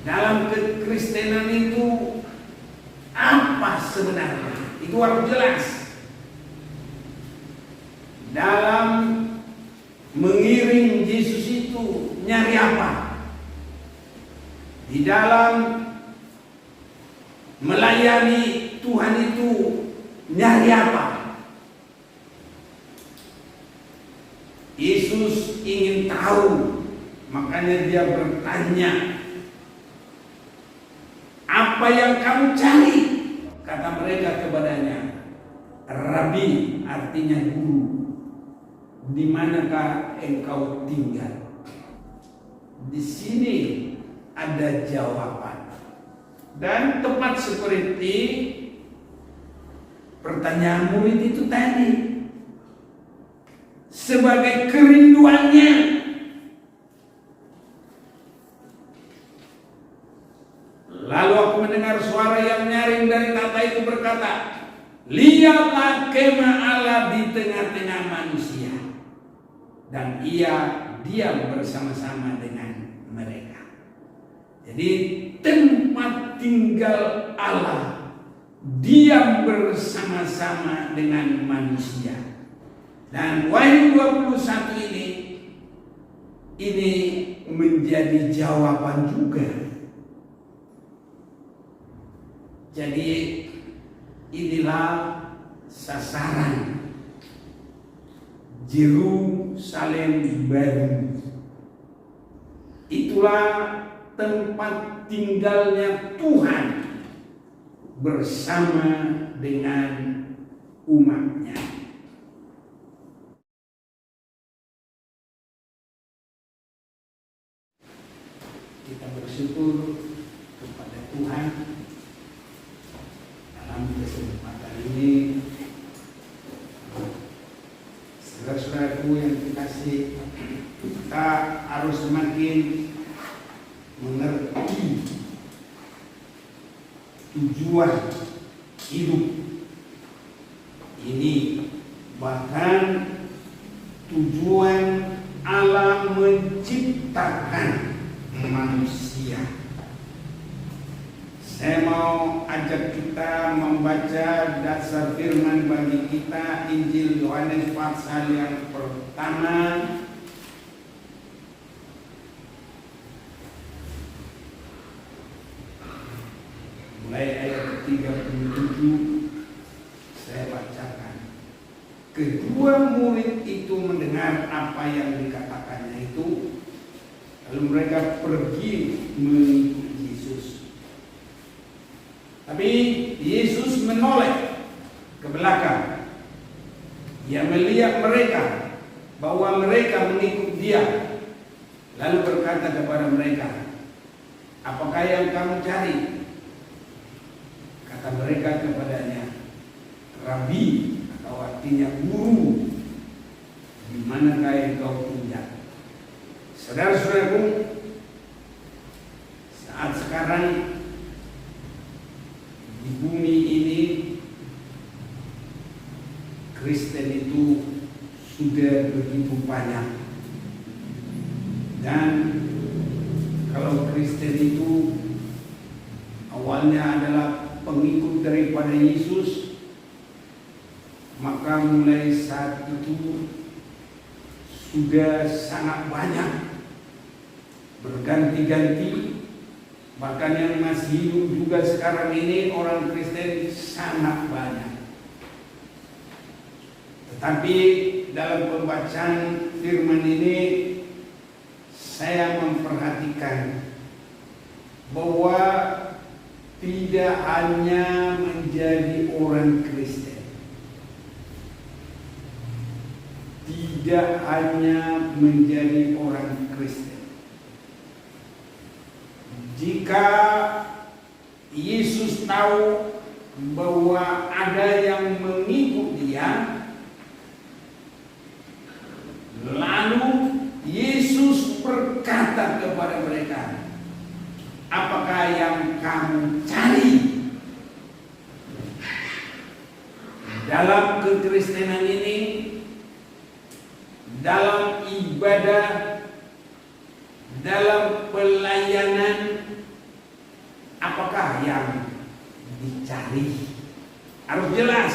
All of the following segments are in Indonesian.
dalam kekristenan itu apa sebenarnya? Itu harus jelas. Dalam mengiring Yesus itu nyari apa? Di dalam melayani Tuhan itu nyari apa? Yesus ingin tahu, makanya dia bertanya, apa yang kamu cari? Kata mereka kepadanya, Rabi, artinya guru, di manakah engkau tinggal? Di sini ada jawaban. Dan tepat seperti pertanyaan murid itu tadi, sebagai kerinduannya. Lalu aku mendengar suara yang nyaring dari tahta itu berkata, lihatlah kemah Allah di tengah-tengah manusia, dan ia diam bersama-sama dengan mereka. Jadi tempat tinggal Allah diam bersama-sama dengan manusia. Dan Wahyu 21 ini menjadi jawaban juga. Jadi inilah sasaran Yerusalem baru. Itulah tempat tinggalnya Tuhan bersama dengan umatnya. Kita bersyukur kepada Tuhan dalam kesempatan ini. Saudara-saudaraku yang dikasihi, kita harus semakin mengerti tujuan hidup ini, bahkan tujuan Allah menciptakan manusia. Saya mau ajak kita membaca dasar firman bagi kita, Injil Yohanes pasal yang pertama mulai ayat 37. Saya bacakan. Kedua murid itu mendengar apa yang dikatakannya itu, lalu mereka pergi mengikuti Yesus. Tapi Yesus menoleh ke belakang. Dia melihat mereka bahwa mereka mengikut Dia, lalu berkata kepada mereka, apakah yang kamu cari? Kata mereka kepadanya, Rabi, atau artinya guru, di manakah engkau tinggal? Saudara-saudaraku, saat sekarang di bumi ini Kristen itu sudah begitu banyak. Dan kalau Kristen itu awalnya adalah pengikut daripada Yesus, maka mulai saat itu sudah sangat banyak, berganti-ganti. Bahkan yang masih hidup juga sekarang ini orang Kristen sangat banyak. Tetapi dalam pembacaan firman ini saya memperhatikan bahwa tidak hanya menjadi orang Kristen, tidak hanya menjadi orang Kristen. Jika Yesus tahu bahwa ada yang mengikut Dia, lalu Yesus berkata kepada mereka, apakah yang kamu cari? Dalam kekristenan ini, dalam ibadah, dalam pelayanan, apakah yang dicari? Harus jelas.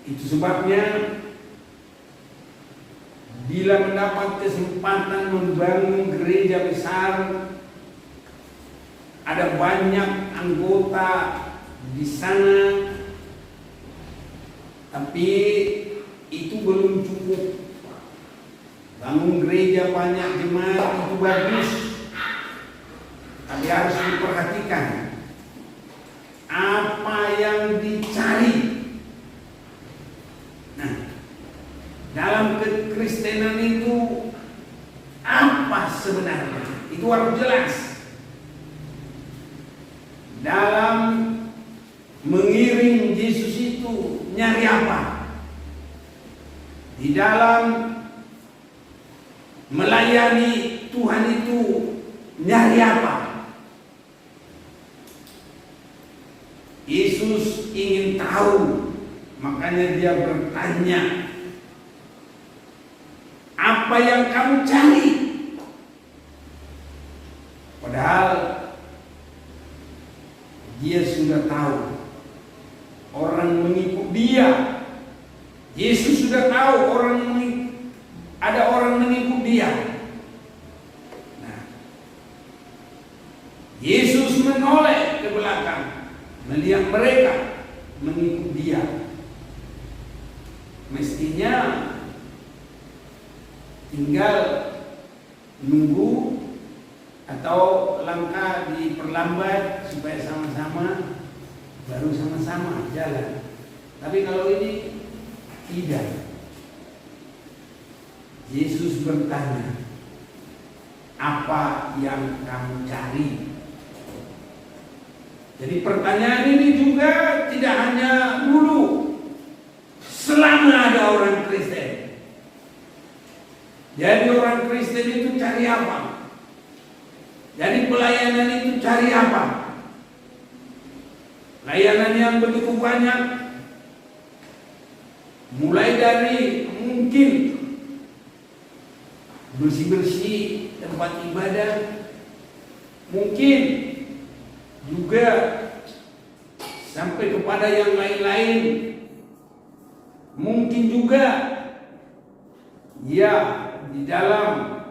Itu sebabnya bila mendapat kesempatan membangun gereja besar, ada banyak anggota di sana, tapi itu belum cukup. Bangun gereja banyak jemaat itu bagus, tapi harus diperhatikan apa yang dicari. Nah, dalam kekristenan itu apa sebenarnya? Itu harus jelas. Dalam mengiring Yesus itu nyari apa? Di dalam melayani Tuhan itu nyari apa? Yesus ingin tahu, makanya dia bertanya, apa yang kamu cari? Padahal dia sudah tahu orang mengikut dia. Yesus sudah tahu ada orang mengikut dia. Nah, Yesus menoleh ke belakang, melihat mereka mengikut dia. Mestinya tinggal nunggu atau langkah diperlambat supaya sama-sama, baru sama-sama jalan. Tapi kalau ini tidak. Yesus bertanya, apa yang kamu cari? Jadi pertanyaan ini juga tidak hanya dulu, selama ada orang Kristen. Jadi orang Kristen itu cari apa? Jadi pelayanan itu cari apa? Layanan yang begitu banyak, mulai dari mungkin bersih-bersih tempat ibadah, mungkin juga sampai kepada yang lain-lain, mungkin juga ya di dalam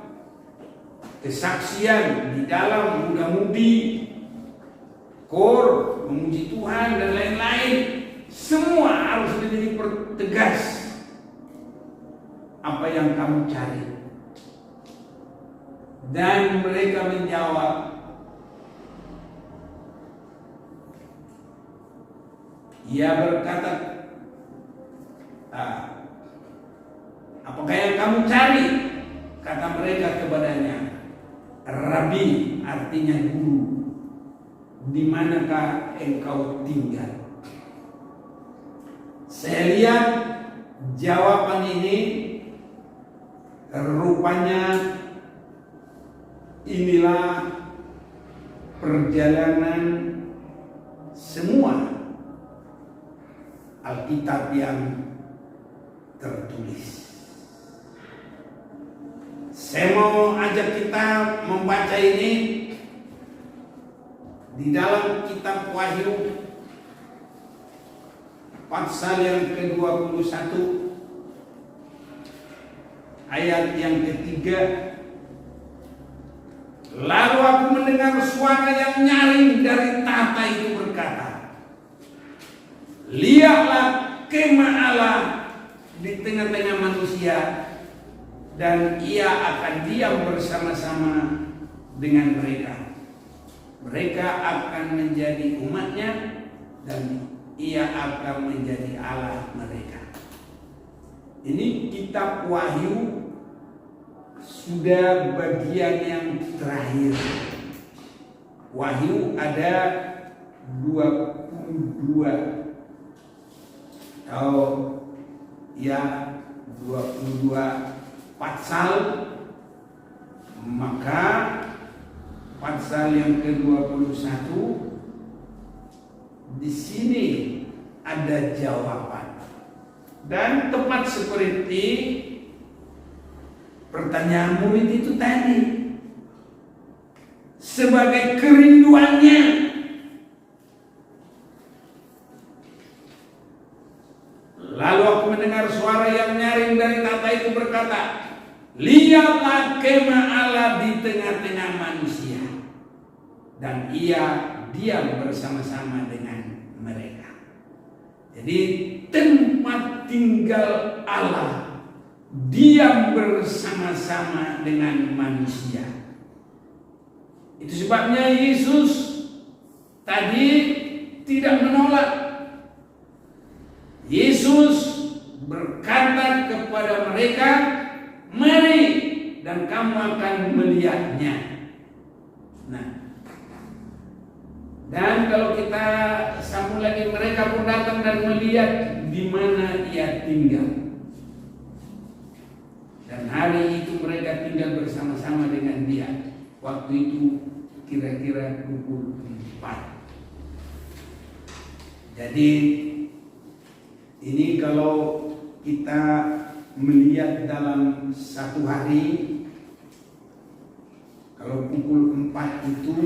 kesaksian, di dalam muda-mudi, kor, memuji Tuhan dan lain-lain. Semua harus menjadi pertegas apa yang kamu cari. Dan mereka menjawab, ia berkata, apakah yang kamu cari? Kata mereka kepadanya, Rabi, artinya guru, di manakah engkau tinggal? Saya lihat jawaban ini rupanya inilah perjalanan semua Alkitab yang tertulis. Saya mau ajak kita membaca ini di dalam kitab Wahyu pasal yang ke-21 ayat yang ketiga. Lalu aku mendengar suara yang nyaring dari tahta itu berkata, lihatlah kemah Allah di tengah-tengah manusia, dan ia akan diam bersama-sama dengan mereka. Mereka akan menjadi umatnya, dan ia akan menjadi Allah mereka. Ini kitab Wahyu sudah bagian yang terakhir. Wahyu ada 22 atau ya 22 pasal, maka pasal yang ke-21 di sini ada jawaban. Dan tepat seperti pertanyaan murid itu tadi, sebagai kerinduannya. Lalu aku mendengar suara yang nyaring dari tahta itu berkata, lihatlah kemah Allah di tengah-tengah manusia, dan ia diam bersama-sama dengan mereka. Jadi tempat tinggal Allah diam bersama-sama dengan manusia. Itu sebabnya Yesus tadi tidak menolak. Yesus berkata kepada mereka, mari dan kamu akan melihatnya. Nah, dan kalau kita sambung lagi, mereka pun datang dan melihat di mana ia tinggal. Dan hari itu mereka tinggal bersama-sama dengan dia. Waktu itu kira-kira pukul 4. Jadi ini kalau kita melihat dalam satu hari, kalau pukul 4 itu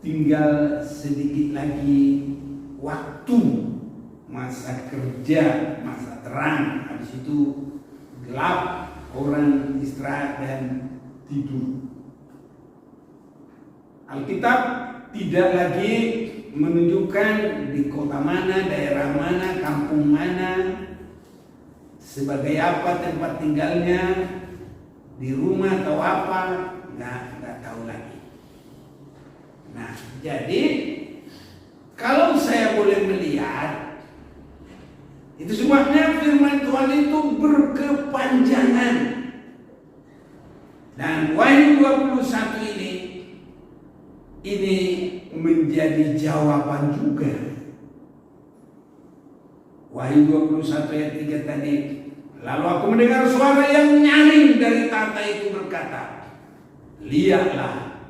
tinggal sedikit lagi waktu masa kerja, masa terang. Habis itu gelap, orang istirahat dan tidur. Alkitab tidak lagi menunjukkan di kota mana, daerah mana, kampung mana, sebagai apa tempat tinggalnya, di rumah atau apa, nggak tahu lagi. Nah, jadi kalau saya boleh melihat, itu sebabnya firman Tuhan itu berkepanjangan. Dan Wahyu 21 ini menjadi jawaban juga. Wahyu 21 ayat 3 tadi, lalu aku mendengar suara yang nyaring dari tahta itu berkata, lihatlah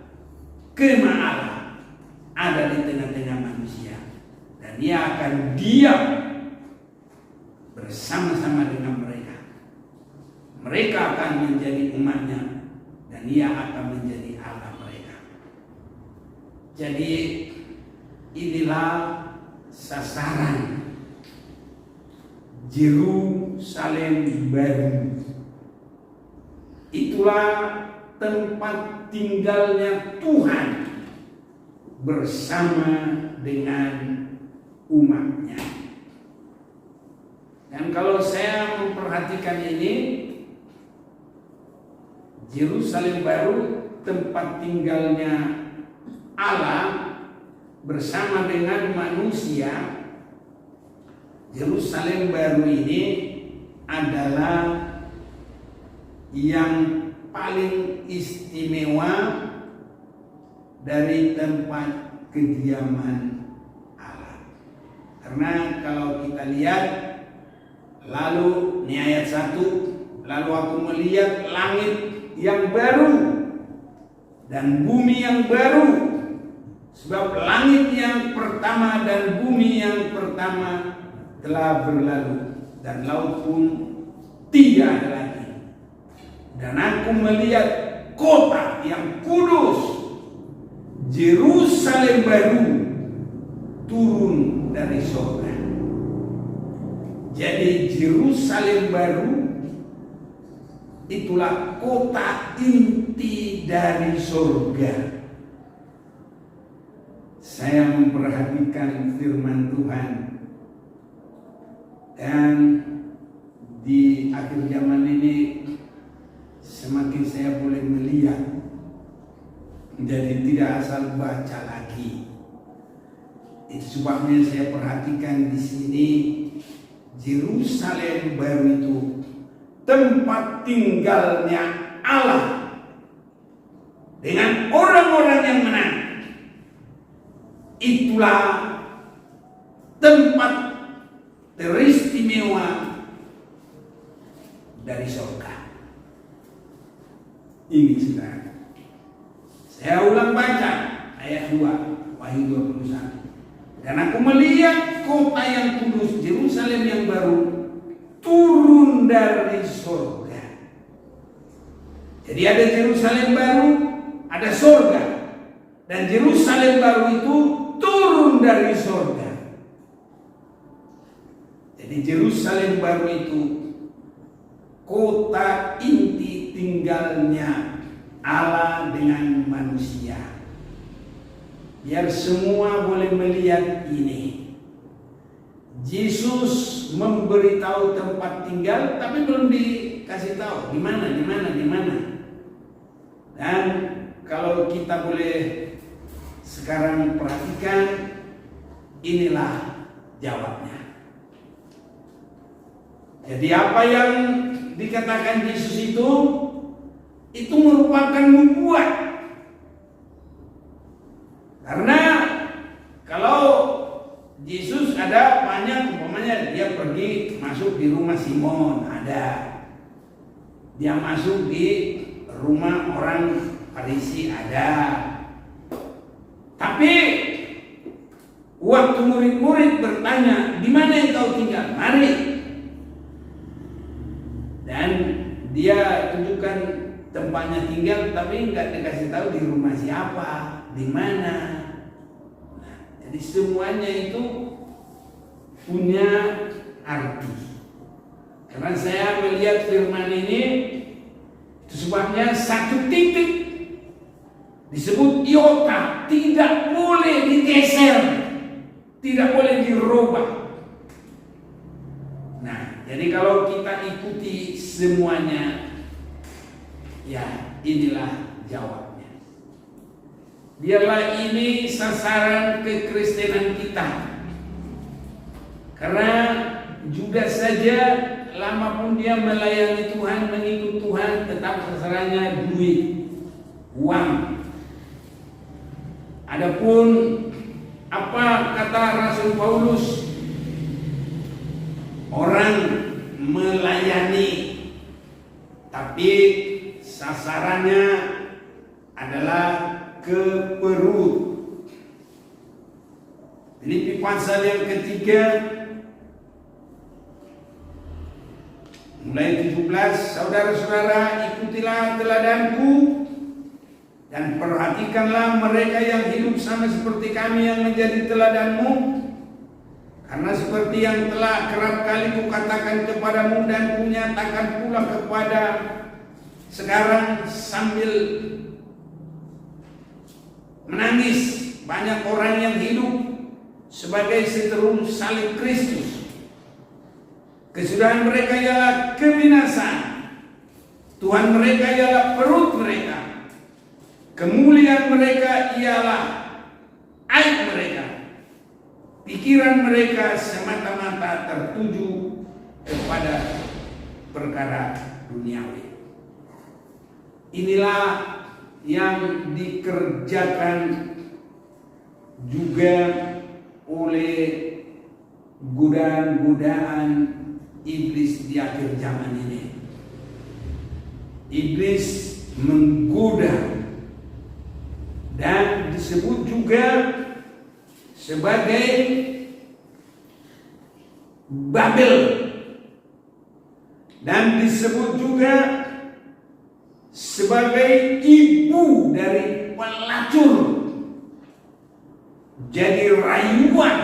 kemah Allah ada di tengah-tengah manusia, dan ia akan diam bersama-sama dengan mereka. Mereka akan menjadi umatnya, dan ia akan menjadi Allah mereka. Jadi inilah sasaran Yerusalem baru. Itulah tempat tinggalnya Tuhan bersama dengan umatnya. Dan kalau saya memperhatikan ini, Yerusalem baru tempat tinggalnya Allah bersama dengan manusia. Yerusalem baru ini adalah yang paling istimewa dari tempat kediaman Allah. Karena kalau kita lihat, lalu ini ayat 1, lalu aku melihat langit yang baru dan bumi yang baru, sebab langit yang pertama dan bumi yang pertama telah berlalu, dan laut pun tidak ada lagi. Dan aku melihat kota yang kudus, Yerusalem baru, turun dari surga. Jadi Yerusalem baru itulah kota inti dari surga. Saya memperhatikan firman Tuhan, dan di akhir zaman ini semakin saya boleh melihat, jadi tidak asal baca lagi. Itu sebabnya saya perhatikan di sini, Yerusalem baru itu tempat tinggalnya Allah dengan orang-orang yang menang. Itulah tempat teristimewa dari surga. Ini saudara. Saya ulang baca ayat 2 Wahyu 21. Dan aku melihat kota yang kudus, Yerusalem yang baru, turun dari surga. Jadi ada Yerusalem baru, ada surga. dan Yerusalem baru itu turun dari surga. Jadi Yerusalem baru itu kota inti tinggalnya Allah dengan manusia. Biar semua boleh melihat ini. Yesus memberitahu tempat tinggal, tapi belum dikasih tahu di mana. Dan kalau kita boleh sekarang perhatikan, inilah jawabnya. Jadi apa yang dikatakan Yesus itu merupakan nubuat. Karena kalau Yesus ada banyak, umpamanya dia pergi masuk di rumah Simon, ada. Dia masuk di rumah orang Farisi, ada. Tapi waktu murid-murid bertanya, di mana engkau tinggal? Mari. Dan dia tunjukkan tempatnya tinggal, tapi nggak dikasih tahu di rumah siapa, di mana. Nah, jadi semuanya itu punya arti. Karena saya melihat firman ini, itu sebabnya satu titik disebut iota, tidak boleh digeser, tidak boleh dirubah. Nah, jadi kalau kita ikuti semuanya, ya inilah jawabnya. Biarlah ini sasaran kekristenan kita. Karena Judas saja lama pun dia melayani Tuhan, mengikut Tuhan, tetap sasarannya duit, uang. Adapun apa kata Rasul Paulus, orang melayani tapi sasarannya adalah ke perut. Filipi pasal yang ketiga mulai 17, saudara-saudara, ikutilah teladanku dan perhatikanlah mereka yang hidup sama seperti kami yang menjadi teladanmu. Karena seperti yang telah kerap kali kukatakan kepadamu dan kunyatakan pula kepada sekarang sambil menangis, banyak orang yang hidup sebagai seteru salib Kristus. Kesudahan mereka ialah kebinasaan. Tuhan mereka ialah perut mereka. Kemuliaan mereka ialah aib mereka. Pikiran mereka semata-mata tertuju kepada perkara duniawi. Inilah yang dikerjakan juga oleh godaan-godaan iblis di akhir zaman ini. Iblis menggoda dan disebut juga sebagai Babel, dan disebut juga sebagai ibu dari pelacur. Jadi rayuan,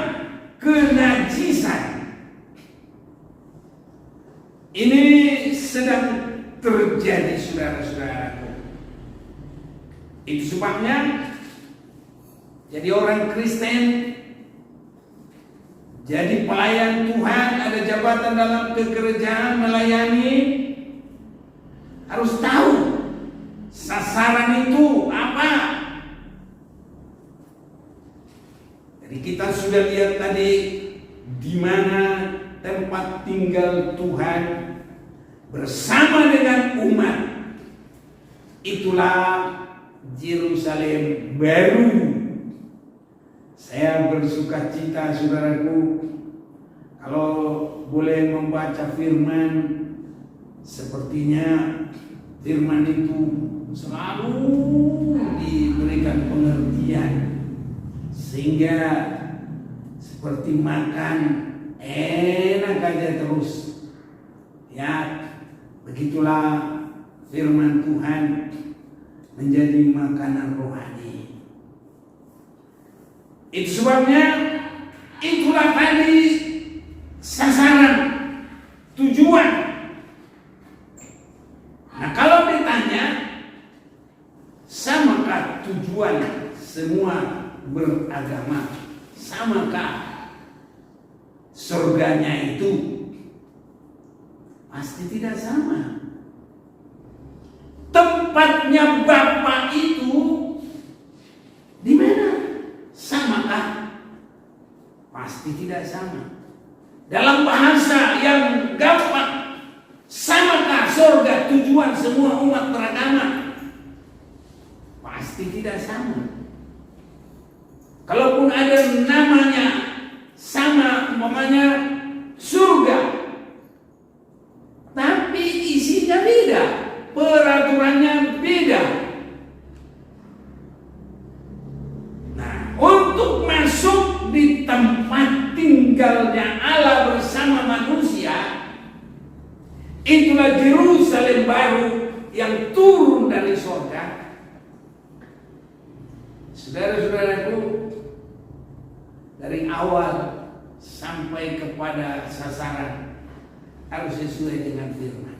kenajisan. Ini sedang terjadi, saudara-saudaraku. Itu sebabnya jadi orang Kristen, jadi pelayan Tuhan, ada jabatan dalam kegerejaan, melayani, harus tahu sasaran itu apa. Jadi kita sudah lihat tadi di mana tempat tinggal Tuhan bersama dengan umat. Itulah Yerusalem baru. Saya bersuka cita, saudaraku, kalau boleh membaca firman. Sepertinya firman itu selalu diberikan pengertian, sehingga seperti makan enak aja terus. Ya, begitulah firman Tuhan menjadi makanan rohani. Itu sebabnya itulah tadi sasaran, tujuan. Nah, kalau ditanya samakah tujuan semua beragama, samakah surganya itu? Pasti tidak sama. Tempatnya Bapa itu di mana? Samakah? Pasti tidak sama. Dalam bahasa yang gampang, samakah surga tujuan semua umat beragama? Pasti tidak sama. Kalaupun ada namanya sama, umpamanya surga, tapi isinya beda, peraturannya beda. Nah, untuk masuk di tempat tinggalnya Allah bersama manusia, itulah Yerusalem baru yang turun dari surga. Saudara-saudaraku, dari awal sampai kepada sasaran harus sesuai dengan firman.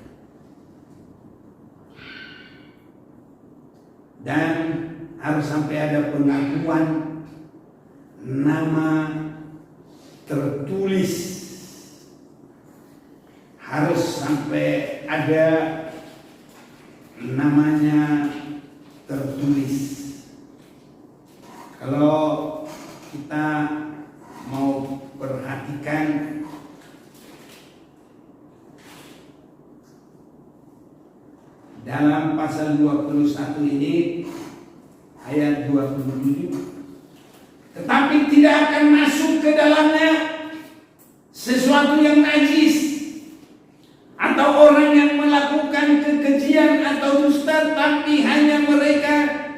Dan harus sampai ada pengakuan nama tertulis. Harus sampai ada namanya tertulis. Kalau kita mau perhatikan dalam pasal 21 ini ayat 27, tetapi tidak akan masuk ke dalamnya sesuatu yang najis atau orang yang melakukan kekejian atau dusta, tapi hanya mereka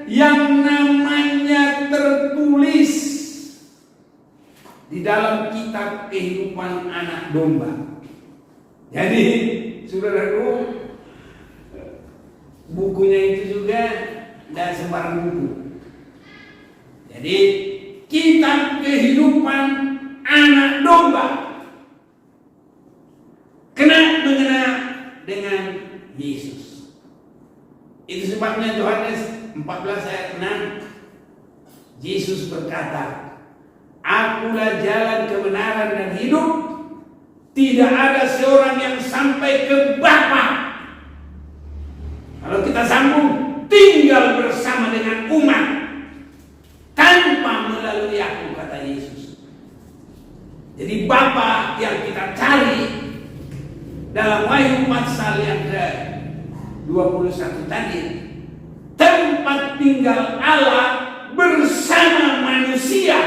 yang namanya tertulis di dalam kitab kehidupan anak domba. Jadi, saudaraku, bukunya itu juga tidak sembarang buku. Jadi kitab kehidupan anak domba mengena dengan Yesus. Itu sebabnya Yohanes 14 ayat 6, Yesus berkata, "Akulah jalan, kebenaran dan hidup. Tidak ada seorang yang sampai ke Bapa." Kalau kita sambung, tinggal bersama dengan umat tanpa melalui aku, kata Yesus. Jadi Bapa yang kita cari dalam Wahyu pasal yang ke-21 tadi, tempat tinggal Allah bersama manusia.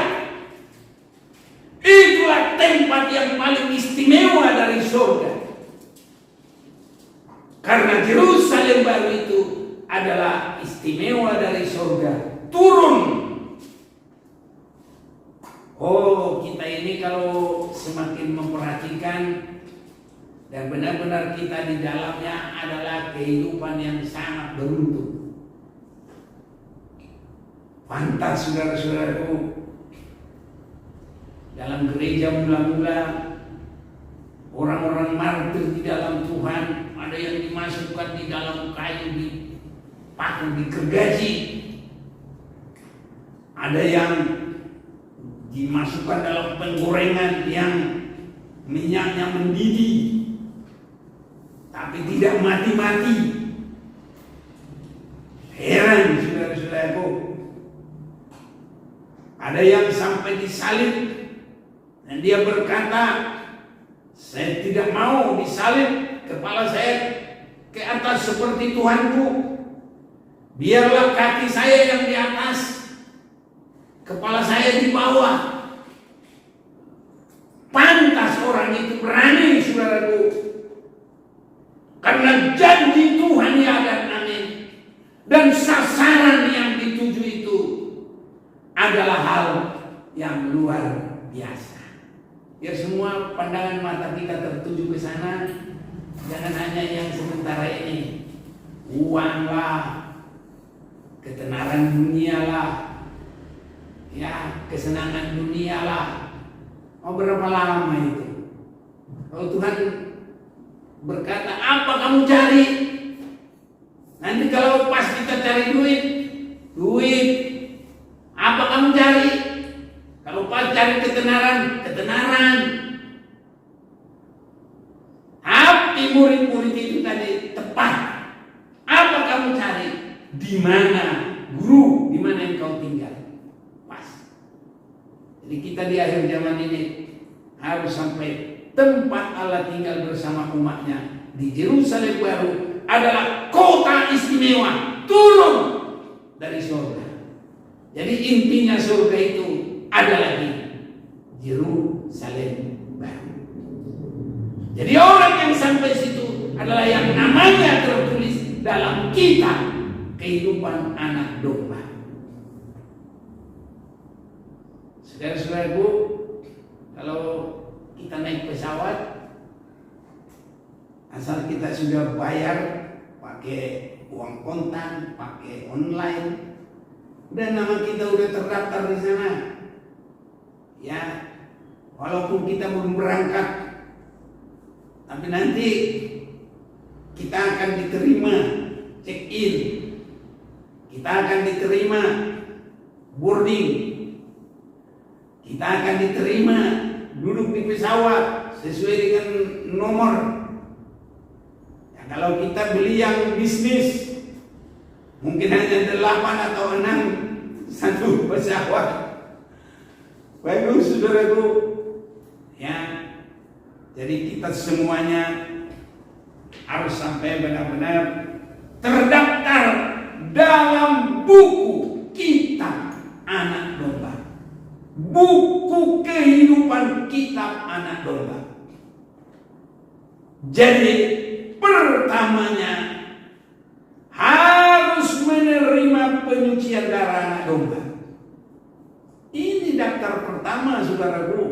Itulah tempat yang paling istimewa dari surga. Karena Yerusalem baru itu adalah istimewa dari surga turun. Oh, kita ini kalau semakin memperhatikan dan benar-benar kita di dalamnya adalah kehidupan yang sangat beruntung. Pantas, saudara-saudaraku, dalam gereja mula-mula orang-orang martir di dalam Tuhan, ada yang dimasukkan di dalam kayu, dipaku, digergaji. Ada yang dimasukkan dalam penggorengan yang minyaknya mendidih, tapi tidak mati-mati. Heran, saudara-saudaraku. Ada yang sampai disalib dan dia berkata, "Saya tidak mau disalib, kepala saya ke atas seperti Tuhanku. Biarlah kaki saya yang di atas, kepala saya di bawah." Pantas orang itu berani, saudaraku, karena janji Tuhan ya dan amin. Dan sasaran yang dituju itu adalah hal yang luar biasa. Ya, semua pandangan mata kita tertuju ke sana. Jangan hanya yang sementara ini, uang lah, ketenaran dunia lah, ya kesenangan dunia lah. Mau berapa lama itu? Kalau Tuhan berkata, apa kamu cari? Nanti kalau pas kita cari duit, apa kamu cari? Kalau pas cari ketenaran. Hati murid-murid itu tadi tepat. Apa kamu cari? Di mana, guru? Di mana engkau tinggal? Pas. Jadi kita di akhir zaman ini harus sampai tempat Allah tinggal bersama umatnya di Yerusalem baru adalah kota istimewa turun dari surga. Jadi intinya surga itu adalah di Yerusalem baru. Jadi orang yang sampai situ adalah yang namanya tertulis dalam kitab kehidupan anak domba. Saudara-saudaraku, kalau kita naik pesawat, asal kita sudah bayar pakai uang kontan, pakai online, dan nama kita udah terdaftar di sana, ya, walaupun kita belum berangkat, tapi nanti kita akan diterima check in, kita akan diterima boarding, kita akan diterima duduk di pesawat sesuai dengan nomor. Ya, kalau kita beli yang bisnis, mungkin hanya 8 atau 6 satu pesawat. Bagus saudaraku, ya. Jadi kita semuanya harus sampai benar-benar terdaftar dalam buku kitab anak domba. Buku kehidupan kitab anak domba. Jadi pertamanya harus menerima penyucian darah anak domba. Ini daftar pertama saudaraku,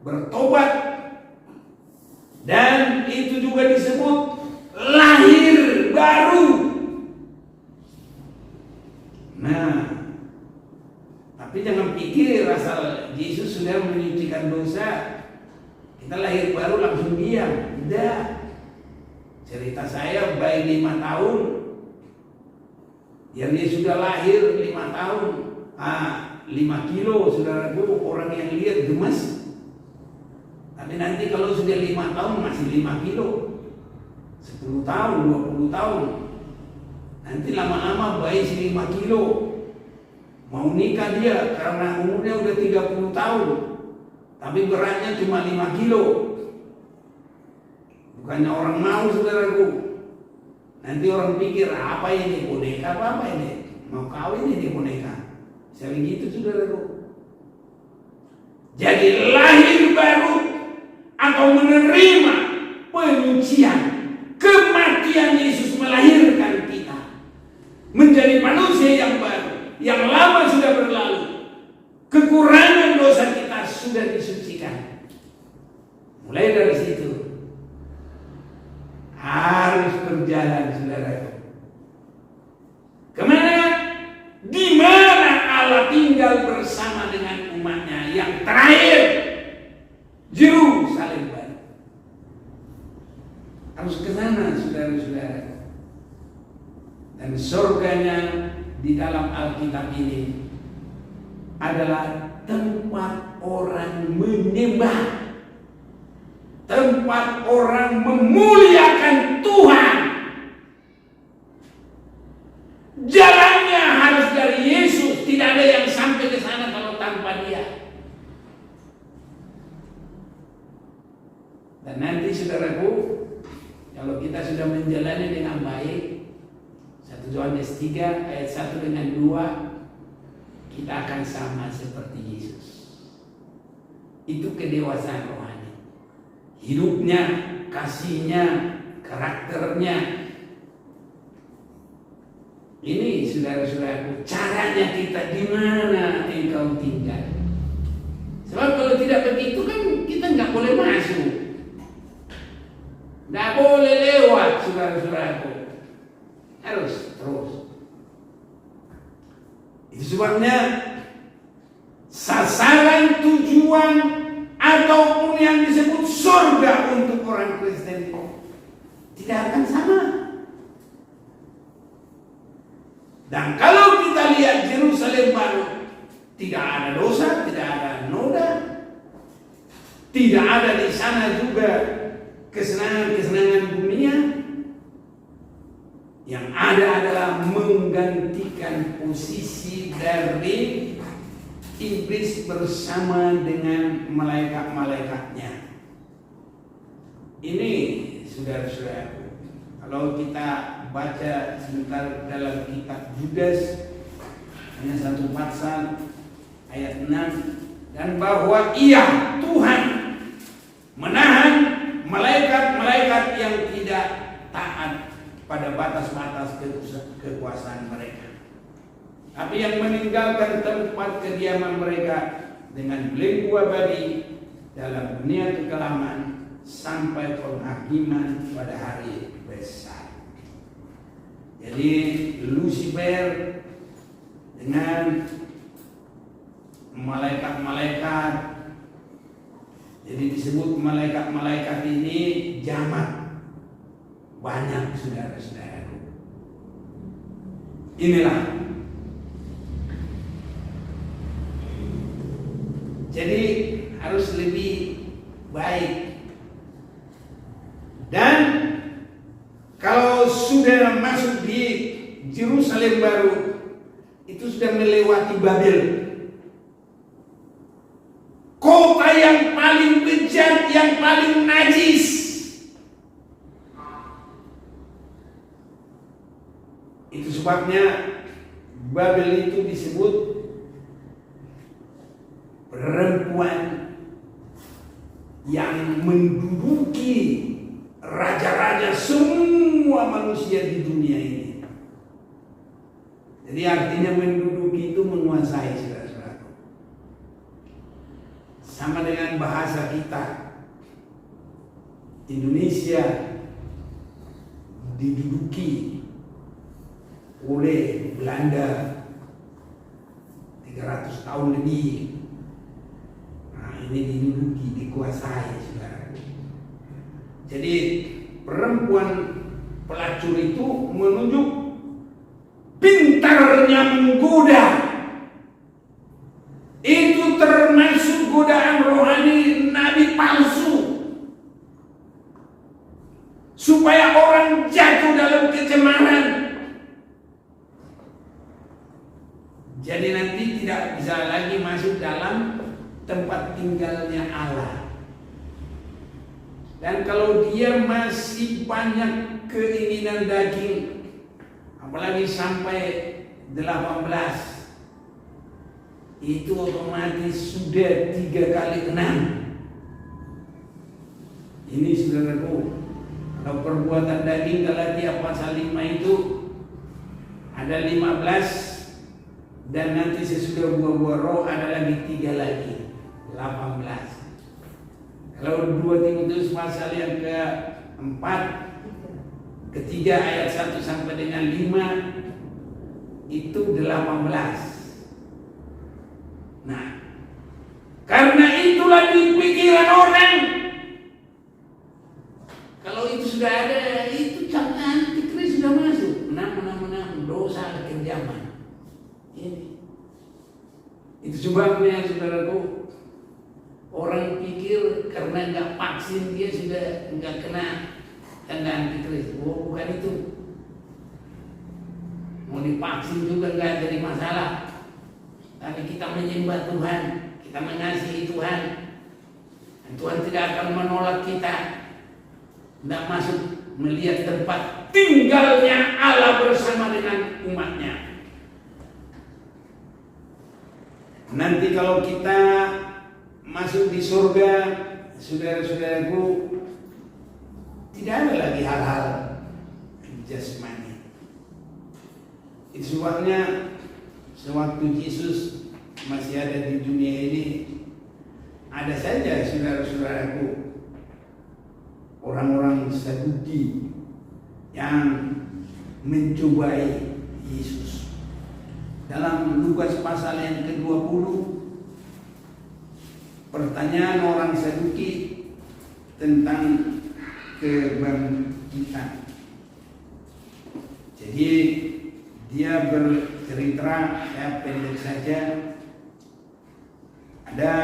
bertobat, dan itu juga disebut lahir baru. Nah, tapi jangan pikir asal Yesus sudah menyucikan dosa, kita lahir baru langsung diam. Tidak. Cerita saya bayi 5 tahun, yang dia sudah lahir 5 tahun, 5 kilo saudaraku, orang yang lihat gemes. Tapi nanti kalau sudah 5 tahun masih 5 kilo, 10 tahun, 20 tahun, nanti lama-lama bayi 5 kilo. Mau nikah dia karena umurnya udah 30 tahun, tapi beratnya cuma 5 kilo. Bukannya orang mau saudaraku. Nanti orang pikir apa ini, boneka apa ini, mau kawin ini boneka. Sering gitu saudaraku. Jadi lahir baru atau menerima penyucian, kematian Yesus melahirkan kita menjadi manusia yang baru. Yang lama sudah berlalu, kekurangan dosa kita sudah disucikan. Mulai dari situ harus berjalan saudara. Kemana? Di mana Allah tinggal bersama dengan umatnya yang terakhir, Yerusalem baru. Harus ke sana saudara-saudara. Dan surganya di dalam Alkitab ini adalah tempat orang menyembah, tempat orang memuliakan Tuhan. Jalannya harus dari Yesus, tidak ada yang sampai ke sana kalau tanpa Dia. Dan nanti saudaraku, kalau kita sudah menjalani dengan baik, 1 Yohanes 3 ayat 1 dengan 2, kita akan sama seperti Yesus. Itu kedewasaan rohani. Hidupnya, kasihnya, karakternya. Ini saudara-saudaraku, caranya kita di mana engkau tinggal. Sebab kalau tidak begitu kan kita nggak boleh masuk, nggak boleh lewat saudara-saudaraku. Harus terus. Itu sebabnya sasaran tujuan ataupun yang disebut surga untuk orang Kristen tidak akan sama. Dan kalau kita lihat Yerusalem baru, tidak ada dosa, tidak ada noda, tidak ada di sana juga kesenangan-kesenangan dunia. Yang ada adalah menggantikan posisi dari iblis bersama dengan malaikat-malaikatnya. Ini saudara-saudara, kalau kita baca sebentar dalam kitab Yudas, hanya satu pasal ayat 6, dan bahwa Ia Tuhan menahan malaikat-malaikat yang tidak taat pada batas-batas kekuasaan mereka, tapi yang meninggalkan tempat kediaman mereka dengan belenggu abadi dalam dunia kekelaman sampai penghakiman pada hari besar. Jadi Lucifer dengan malaikat-malaikat, jadi disebut malaikat-malaikat ini jamak, banyak saudara-saudara. Inilah. Jadi harus lebih baik. Dan kalau sudah masuk di Yerusalem baru, itu sudah melewati Babel, kota yang paling bejat, yang paling najis. Itu sebabnya Babel itu disebut perempuan yang menduduki raja-raja semua manusia di dunia ini. Jadi artinya menduduki itu menguasai, saudara-saudara. Sama dengan bahasa kita, Indonesia diduduki oleh Belanda 300 tahun lebih. Nah, ini diduduki, dikuasai, saudara. Jadi perempuan pelacur itu menunjuk pintarnya menggoda. Itu termasuk godaan rohani nabi palsu, supaya orang jatuh dalam kecemaran. Jadi nanti tidak bisa lagi masuk dalam tempat tinggalnya Allah. Dan kalau dia masih banyak keinginan daging, apalagi sampai 18, itu otomatis sudah 3 kali 6. Ini saudaraku, kalau perbuatan daging Galatia pasal 5 itu ada 15, dan nanti sesudah buah-buah roh ada lagi 3 lagi, 18. Kalau 2 Timotius pasal yang ke-4, ketiga ayat 1 sampai dengan 5 itu 18. Nah, karena itulah di pikiran orang, kalau itu sudah ada, itu jangan Antikris sudah masuk. Menang dosa kekejaman. Ini. Itu sebabnya saudaraku, orang pikir karena nggak vaksin dia sudah nggak kena tanda Antikris. Oh, bukan itu. Mau divaksin juga nggak jadi masalah. Tapi kita menyembah Tuhan, kita mengasihi Tuhan, dan Tuhan tidak akan menolak kita. Tidak masuk melihat tempat tinggalnya Allah bersama dengan umatnya. Nanti kalau kita masuk di surga, saudara-saudaraku, tidak ada lagi hal-hal jasmani. Itu sebabnya sewaktu Yesus masih ada di dunia ini, ada saja saudara-saudaraku orang-orang Saduki yang mencobai Yesus. Dalam Lukas pasal yang ke-20 pertanyaan orang Saduki tentang kebangkitan. Jadi dia bercerita, saya pendek saja. Ada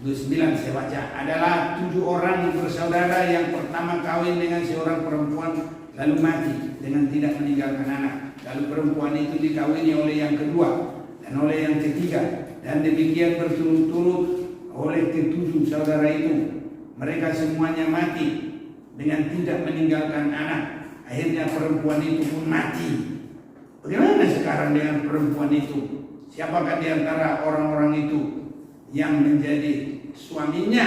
29 saya baca, adalah 7 orang bersaudara yang pertama kawin dengan seorang perempuan lalu mati dengan tidak meninggalkan anak. Lalu perempuan itu dikawini oleh yang kedua dan oleh yang ketiga, dan demikian berturut-turut oleh ke-7 saudara itu. Mereka semuanya mati dengan tidak meninggalkan anak. Akhirnya perempuan itu pun mati. Bagaimana sekarang dengan perempuan itu? Siapakah di antara orang-orang itu yang menjadi suaminya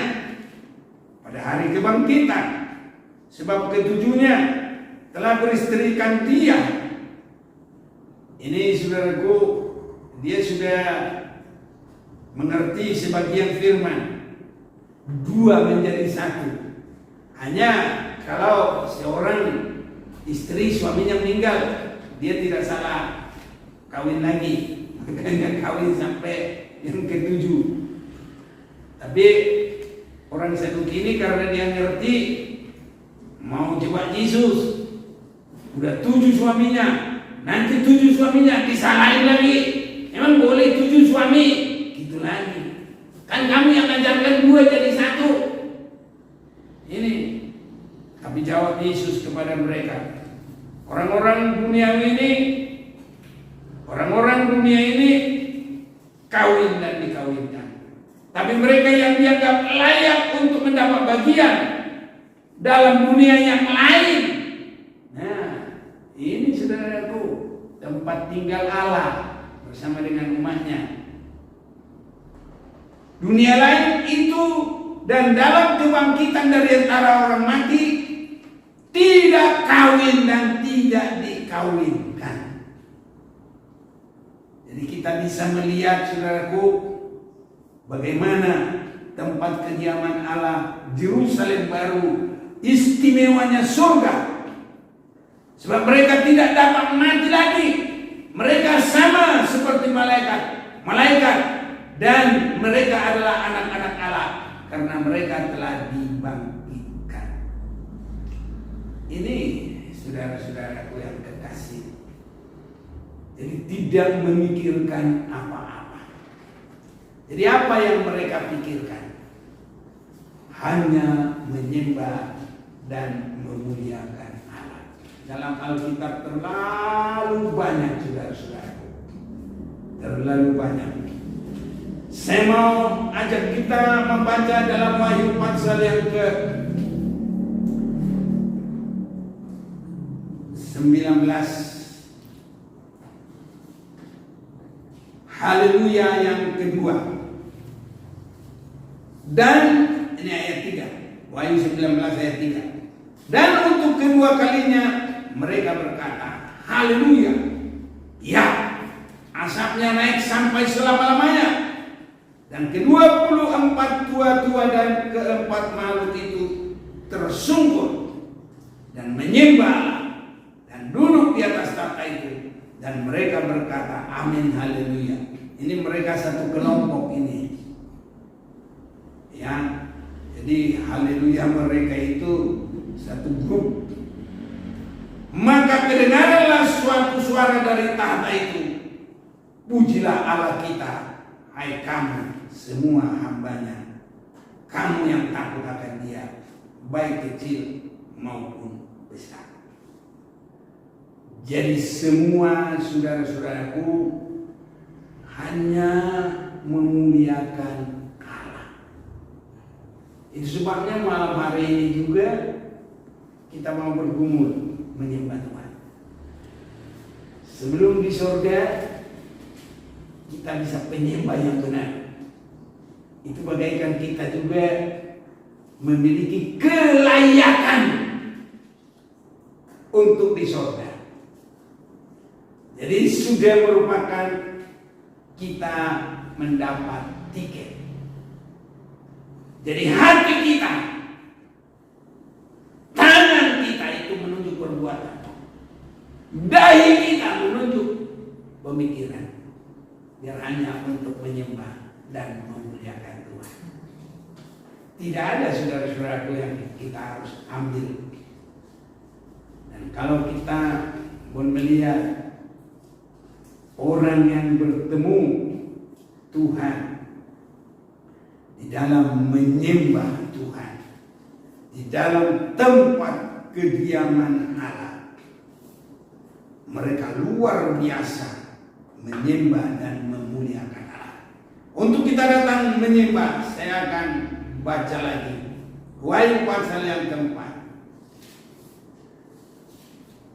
pada hari kebangkitan? Sebab ketujuhnya telah beristrikan dia. Ini saudaraku, dia sudah mengerti sebagian firman, 2 menjadi 1. Hanya kalau seorang istri suaminya meninggal, dia tidak salah kawin lagi, makanya kawin sampai yang ke-7. Tapi orang Saduki ini karena dia ngerti mau jebak Yesus, udah 7 suaminya, nanti 7 suaminya disalahin lagi. Emang boleh 7 suami? Gitu lagi. Kan kamu yang ajarkan 2 jadi 1. Ini. Tapi jawab Yesus kepada mereka, orang-orang dunia ini kawin dan dikawinkan. Tapi mereka yang dianggap layak untuk mendapat bagian dalam dunia yang lain. Nah, ini saudaraku, tempat tinggal Allah bersama dengan umatnya. Dunia lain itu, dan dalam kebangkitan dari antara orang mati, tidak kawin dan tidak dikawinkan. Jadi kita bisa melihat saudaraku, bagaimana tempat kediaman Allah, Yerusalem baru, istimewanya surga. Sebab mereka tidak dapat mati lagi. Mereka sama seperti malaikat, dan mereka adalah anak-anak Allah karena mereka telah dibangkitkan. Ini saudara-saudaraku yang kekasih. Jadi tidak memikirkan apa-apa. Jadi apa yang mereka pikirkan? Hanya menyembah dan memuliakan Allah. Dalam Alkitab terlalu banyak saudara-saudaraku. Terlalu banyak. Saya mau ajak kita membaca dalam Wahyu pasal yang ke 19. Haleluya yang kedua. Dan ini ayat 3. Wahyu 19 ayat 3. Dan untuk kedua kalinya mereka berkata, haleluya. Ya, asapnya naik sampai selama-lamanya. Dan ke-24 tua-tua dan ke-4 makhluk itu tersungkur dan menyembah dan duduk di atas tahta itu, dan mereka berkata amin haleluya. Ini mereka satu kelompok ini, ya. Jadi haleluya mereka itu satu grup. Maka kedengaranlah suatu suara dari tahta itu, pujilah Allah kita, hai kamu semua hambanya, kamu yang takut akan Dia, baik kecil maupun besar. Jadi semua saudara-saudaraku hanya memuliakan Allah. Itu sebabnya malam hari ini juga kita mau bergumul menyembah Tuhan. Sebelum di surga kita bisa penyembah yang benar. Itu bagaikan kita juga memiliki kelayakan untuk di surga. Jadi sudah merupakan kita mendapat tiket. Jadi hati kita, tangan kita itu menunjuk perbuatan, dahi kita menunjuk pemikiran, biar hanya untuk menyembah dan memuliakan Tuhan. Tidak ada saudara-saudaraku yang kita harus ambil. Dan kalau kita pun melihat orang yang bertemu Tuhan di dalam menyembah Tuhan, di dalam tempat kediaman Allah, mereka luar biasa menyembah dan memuliakan Allah. Untuk kita datang menyembah, saya akan baca lagi Wahyu pasal yang keempat,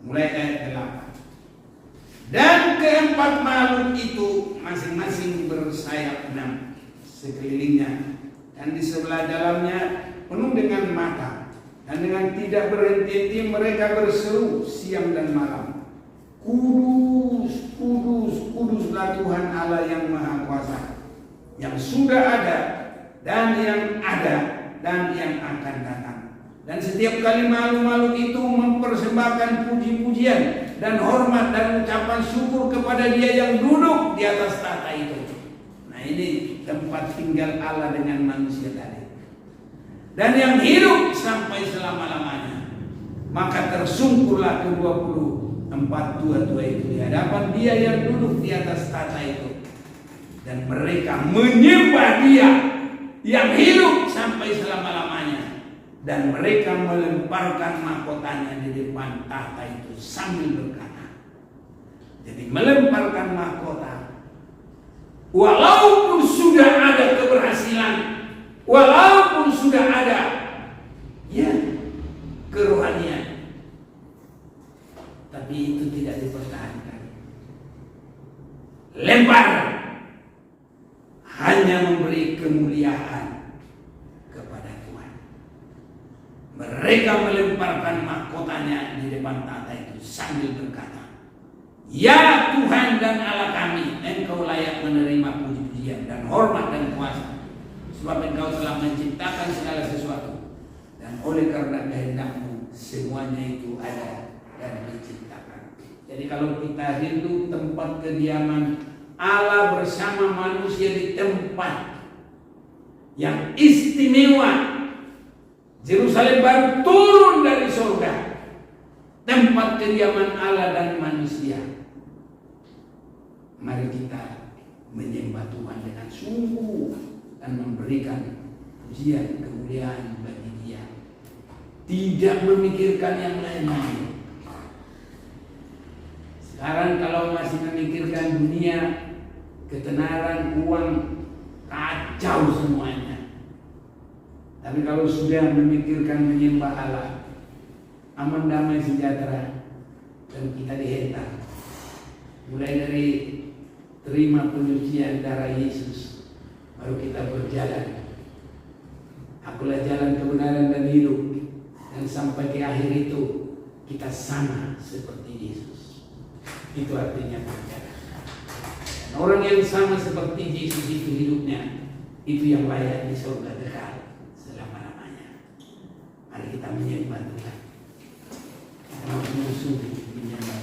mulai ayat 8. Dan keempat makhluk itu masing-masing bersayap 6 sekelilingnya, dan di sebelah dalamnya penuh dengan mata, dan dengan tidak berhenti-henti mereka berseru siang dan malam, Kudus, kudus, kuduslah Tuhan Allah yang Maha Kuasa, yang sudah ada dan yang ada dan yang akan datang. Dan setiap kali makhluk-makhluk itu mempersembahkan puji-pujian dan hormat dan ucapan syukur kepada Dia yang duduk di atas tahta itu. Nah, ini tempat tinggal Allah dengan manusia tadi. Dan yang hidup sampai selama-lamanya. Maka tersungkurlah ke-24 tua-tua itu di hadapan Dia yang duduk di atas tahta itu. Dan mereka menyembah Dia yang hidup sampai selama-lamanya. Dan mereka melemparkan mahkotanya di depan tahta itu sambil berkata. Jadi melemparkan mahkota, walaupun sudah ada keberhasilan, walaupun sudah ada ya kerohanian, tapi itu tidak dipertahankan. Lempar, hanya memberi kemuliaan kepada Tuhan. Mereka melemparkan mahkotanya di depan tahta itu sambil berkata, Ya Tuhan dan Allah kami, Engkau layak menerima puji-pujian dan hormat dan kuasa, sebab Engkau telah menciptakan segala sesuatu, dan oleh karena kehendak-Mu semuanya itu ada dan diciptakan. Jadi kalau kita rindu tempat kediaman Allah bersama manusia di tempat yang istimewa, Yerusalem baru turun dari surga, tempat kediaman Allah dan manusia. Mari kita menyembah Tuhan dengan sungguh dan memberikan pujian kemuliaan bagi Dia. Tidak memikirkan yang lain-lain. Sekarang kalau masih memikirkan dunia, ketenaran, uang, kacau semuanya. Tapi kalau sudah memikirkan menyembah Allah, aman, damai, sejahtera, dan kita dihentak. Mulai dari terima penyucian darah Yesus, baru kita berjalan. Akulah jalan kebenaran dan hidup, dan sampai di akhir itu kita sama seperti Yesus. Itu artinya berjalan. Dan orang yang sama seperti Yesus itu hidupnya, itu yang layak di surga kekal selama-lamanya. Mari kita menyembah Tuhan. Kita sungguh menyembah